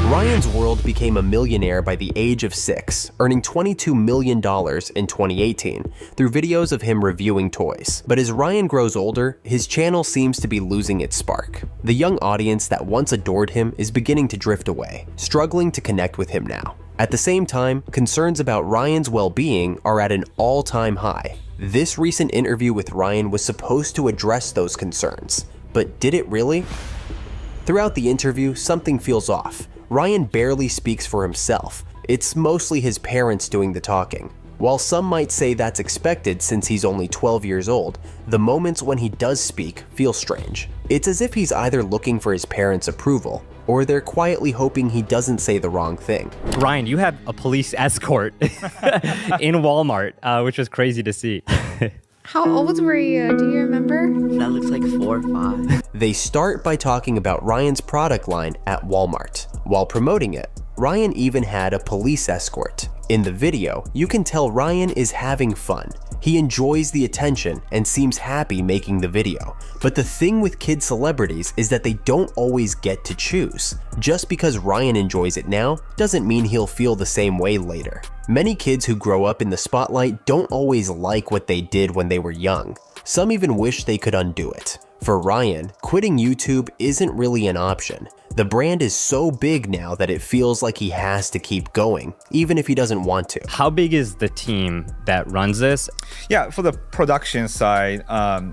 Ryan's world became a millionaire by the age of 6, earning $22 million in 2018 through videos of him reviewing toys. But as Ryan grows older, his channel seems to be losing its spark. The young audience that once adored him is beginning to drift away, struggling to connect with him now. At the same time, concerns about Ryan's well-being are at an all-time high. This recent interview with Ryan was supposed to address those concerns, but did it really? Throughout the interview, something feels off. Ryan barely speaks for himself. It's mostly his parents doing the talking. While some might say that's expected since he's only 12 years old, the moments when he does speak feel strange. It's as if he's either looking for his parents' approval, or they're quietly hoping he doesn't say the wrong thing. Ryan, you have a police escort in Walmart, which was crazy to see. How old were you? Do you remember? That looks like 4 or 5. They start by talking about Ryan's product line at Walmart. While promoting it, Ryan even had a police escort. In the video, you can tell Ryan is having fun. He enjoys the attention and seems happy making the video. But the thing with kid celebrities is that they don't always get to choose. Just because Ryan enjoys it now doesn't mean he'll feel the same way later. Many kids who grow up in the spotlight don't always like what they did when they were young. Some even wish they could undo it. For Ryan, quitting YouTube isn't really an option. The brand is so big now that it feels like he has to keep going, even if he doesn't want to. How big is the team that runs this? Yeah, for the production side,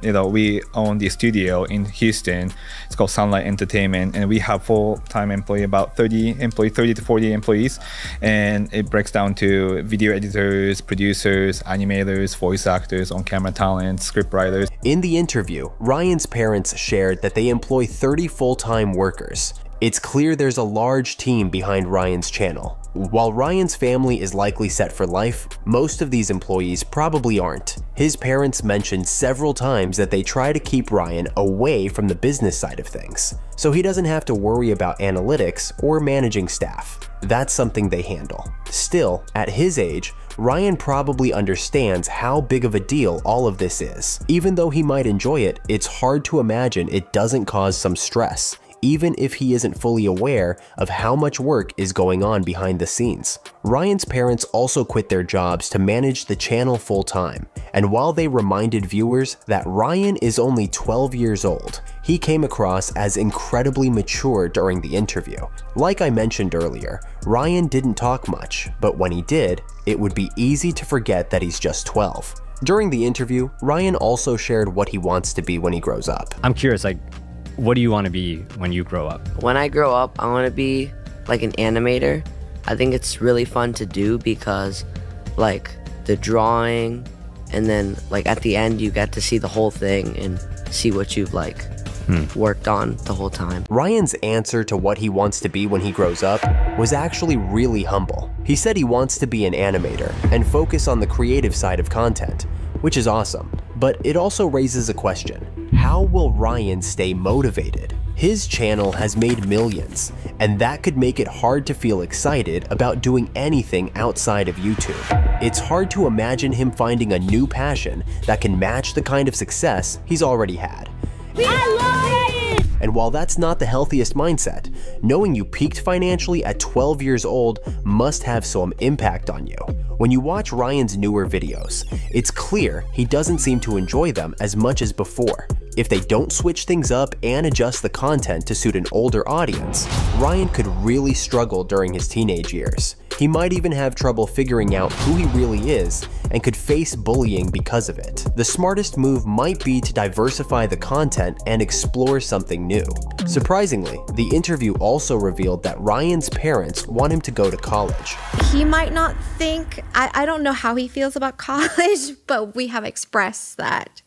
we own the studio in Houston. It's called Sunlight Entertainment, and we have full-time employee, about 30 to 40 employees, and it breaks down to video editors, producers, animators, voice actors, on-camera talent, script writers. In the interview, Ryan's parents shared that they employ 30 full-time workers. It's clear there's a large team behind Ryan's channel. While Ryan's family is likely set for life, most of these employees probably aren't. His parents mentioned several times that they try to keep Ryan away from the business side of things, so he doesn't have to worry about analytics or managing staff. That's something they handle. Still, at his age, Ryan probably understands how big of a deal all of this is. Even though he might enjoy it, it's hard to imagine it doesn't cause some stress, even if he isn't fully aware of how much work is going on behind the scenes. Ryan's parents also quit their jobs to manage the channel full-time, and while they reminded viewers that Ryan is only 12 years old, he came across as incredibly mature during the interview. Like I mentioned earlier, Ryan didn't talk much, but when he did, it would be easy to forget that he's just 12. During the interview, Ryan also shared what he wants to be when he grows up. I'm curious, what do you want to be when you grow up? When I grow up, I want to be like an animator. I think it's really fun to do because the drawing, and then at the end you get to see the whole thing and see what you've worked on the whole time. Ryan's answer to what he wants to be when he grows up was actually really humble. He said he wants to be an animator and focus on the creative side of content, which is awesome. But it also raises a question. How will Ryan stay motivated? His channel has made millions, and that could make it hard to feel excited about doing anything outside of YouTube. It's hard to imagine him finding a new passion that can match the kind of success he's already had. I love it! And while that's not the healthiest mindset, knowing you peaked financially at 12 years old must have some impact on you. When you watch Ryan's newer videos, it's clear he doesn't seem to enjoy them as much as before. If they don't switch things up and adjust the content to suit an older audience, Ryan could really struggle during his teenage years. He might even have trouble figuring out who he really is and could face bullying because of it. The smartest move might be to diversify the content and explore something new. Surprisingly, the interview also revealed that Ryan's parents want him to go to college. He might not think, I don't know how he feels about college, but we have expressed that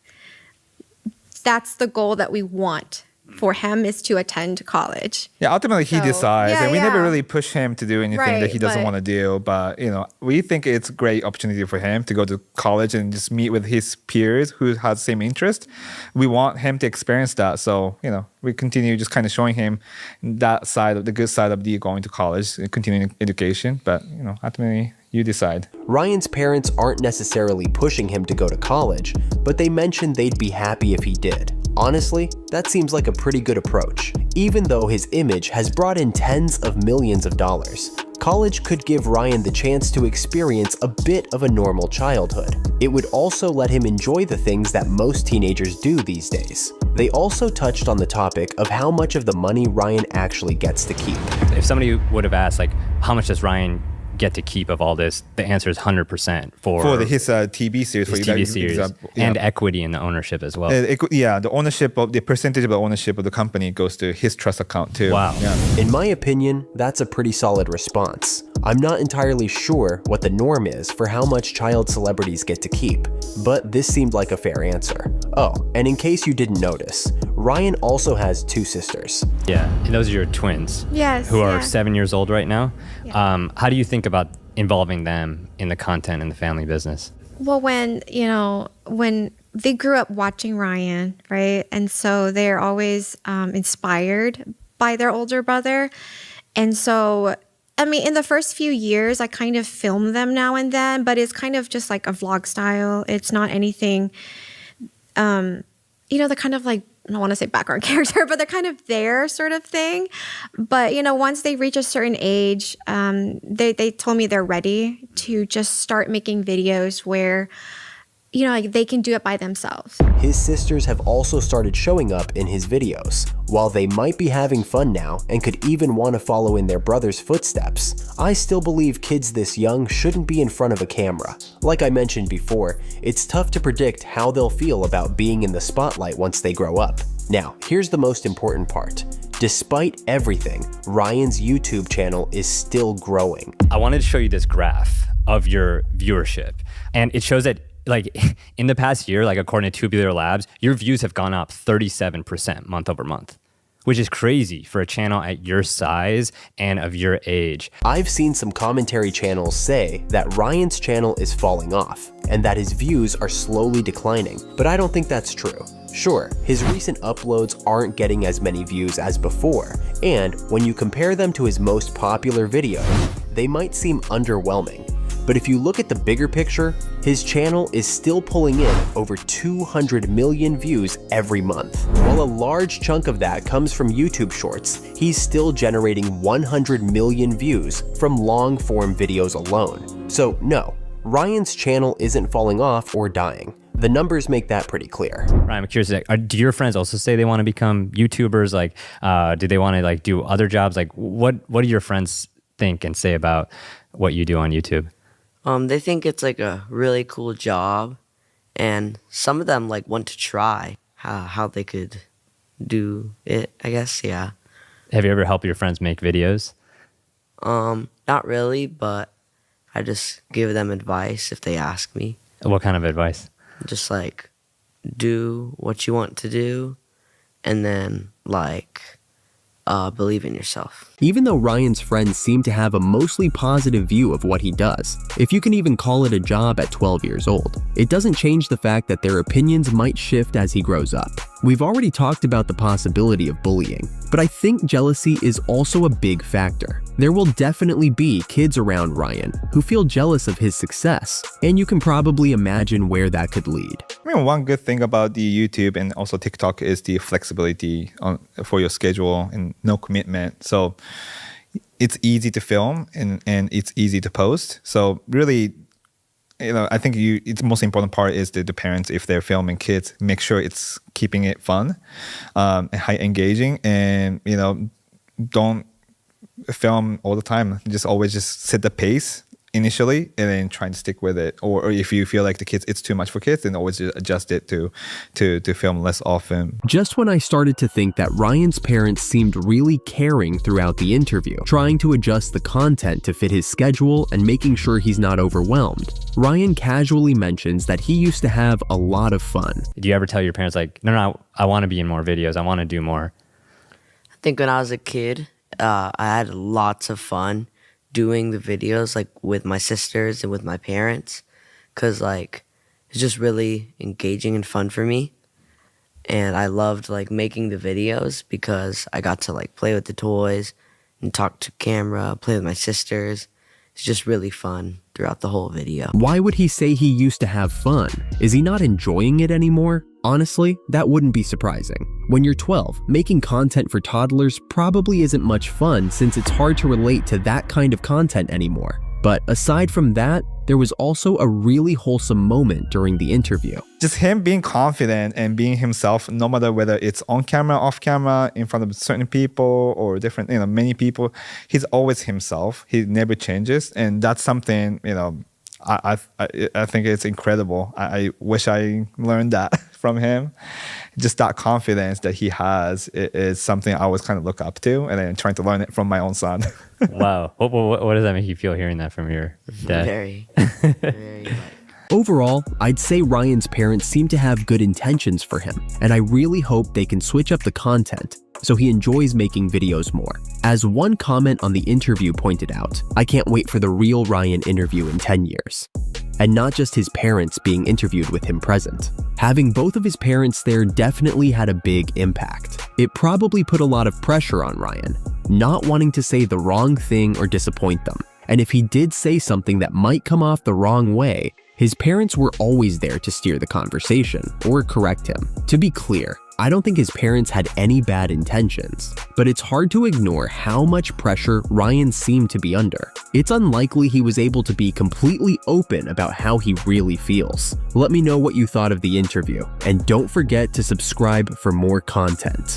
that's the goal that we want for him, is to attend college. Yeah, ultimately he decides, and we never really push him to do anything that he doesn't want to do. But we think it's a great opportunity for him to go to college and just meet with his peers who have the same interest. We want him to experience that, so we continue just kind of showing him that side of the good side of going to college, continuing education. But ultimately you decide. Ryan's parents aren't necessarily pushing him to go to college, but they mentioned they'd be happy if he did. Honestly, that seems like a pretty good approach. Even though his image has brought in tens of millions of dollars, college could give Ryan the chance to experience a bit of a normal childhood. It would also let him enjoy the things that most teenagers do these days. They also touched on the topic of how much of the money Ryan actually gets to keep. If somebody would have asked, like, how much does Ryan get to keep of all this, the answer is 100% for his TV series. His TV series and equity in the ownership as well. The ownership of the percentage of the ownership of the company goes to his trust account too. Wow. Yeah. In my opinion, that's a pretty solid response. I'm not entirely sure what the norm is for how much child celebrities get to keep, but this seemed like a fair answer. Oh, and in case you didn't notice, Ryan also has 2 sisters. Yeah, and those are your twins. Yes. Who are yeah. 7 years old right now. Yeah. How do you think about involving them in the content and the family business? Well, when they grew up watching Ryan, right? And so they're always inspired by their older brother. And so, I mean, in the first few years, I kind of film them now and then, but it's kind of just like a vlog style. It's not anything, the kind of like, I don't want to say background character, but they're kind of there sort of thing. But, once they reach a certain age, they told me they're ready to just start making videos where, like they can do it by themselves. His sisters have also started showing up in his videos. While they might be having fun now and could even want to follow in their brother's footsteps, I still believe kids this young shouldn't be in front of a camera. Like I mentioned before, it's tough to predict how they'll feel about being in the spotlight once they grow up. Now, here's the most important part. Despite everything, Ryan's YouTube channel is still growing. I wanted to show you this graph of your viewership, and it shows that in the past year, according to Tubular Labs, your views have gone up 37% month over month, which is crazy for a channel at your size and of your age. I've seen some commentary channels say that Ryan's channel is falling off and that his views are slowly declining, but I don't think that's true. Sure, his recent uploads aren't getting as many views as before, and when you compare them to his most popular videos, they might seem underwhelming. But if you look at the bigger picture, his channel is still pulling in over 200 million views every month. While a large chunk of that comes from YouTube Shorts, he's still generating 100 million views from long-form videos alone. So no, Ryan's channel isn't falling off or dying. The numbers make that pretty clear. Ryan, I'm curious, do your friends also say they want to become YouTubers? Do they want to do other jobs? What do your friends think and say about what you do on YouTube? They think it's a really cool job, and some of them want to try how they could do it, I guess, yeah. Have you ever helped your friends make videos? Not really, but I just give them advice if they ask me. What kind of advice? Just do what you want to do, and then believe in yourself. Even though Ryan's friends seem to have a mostly positive view of what he does, if you can even call it a job at 12 years old, it doesn't change the fact that their opinions might shift as he grows up. We've already talked about the possibility of bullying, but I think jealousy is also a big factor. There will definitely be kids around Ryan who feel jealous of his success, and you can probably imagine where that could lead. One good thing about the YouTube and also TikTok is the flexibility for your schedule and no commitment. So it's easy to film and it's easy to post. So really, I think it's the most important part is the parents, if they're filming kids, make sure it's keeping it fun and high engaging, and don't film all the time. Always set the pace initially and then trying to stick with it. Or if you feel like it's too much for kids, then always just adjust it to film less often. Just when I started to think that Ryan's parents seemed really caring throughout the interview, trying to adjust the content to fit his schedule and making sure he's not overwhelmed, Ryan casually mentions that he used to have a lot of fun. Do you ever tell your parents no, I want to be in more videos, I want to do more? I think when I was a kid, I had lots of fun doing the videos with my sisters and with my parents, because it's just really engaging and fun for me, and I loved making the videos because I got to play with the toys and talk to camera, play with my sisters. It's just really fun throughout the whole video. Why would he say he used to have fun? Is he not enjoying it anymore? Honestly, that wouldn't be surprising. When you're 12, making content for toddlers probably isn't much fun since it's hard to relate to that kind of content anymore. But aside from that, there was also a really wholesome moment during the interview. Just him being confident and being himself, no matter whether it's on camera, off camera, in front of certain people or different, many people, he's always himself. He never changes. And that's something, I think it's incredible. I wish I learned that from him. Just that confidence that he has is something I always kind of look up to, and I'm trying to learn it from my own son. Wow. What does that make you feel hearing that from your dad? Very. Overall, I'd say Ryan's parents seem to have good intentions for him, and I really hope they can switch up the content so he enjoys making videos more. As one comment on the interview pointed out, I can't wait for the real Ryan interview in 10 years. And not just his parents being interviewed with him present. Having both of his parents there definitely had a big impact. It probably put a lot of pressure on Ryan, not wanting to say the wrong thing or disappoint them. And if he did say something that might come off the wrong way, his parents were always there to steer the conversation or correct him. To be clear, I don't think his parents had any bad intentions, but it's hard to ignore how much pressure Ryan seemed to be under. It's unlikely he was able to be completely open about how he really feels. Let me know what you thought of the interview, and don't forget to subscribe for more content.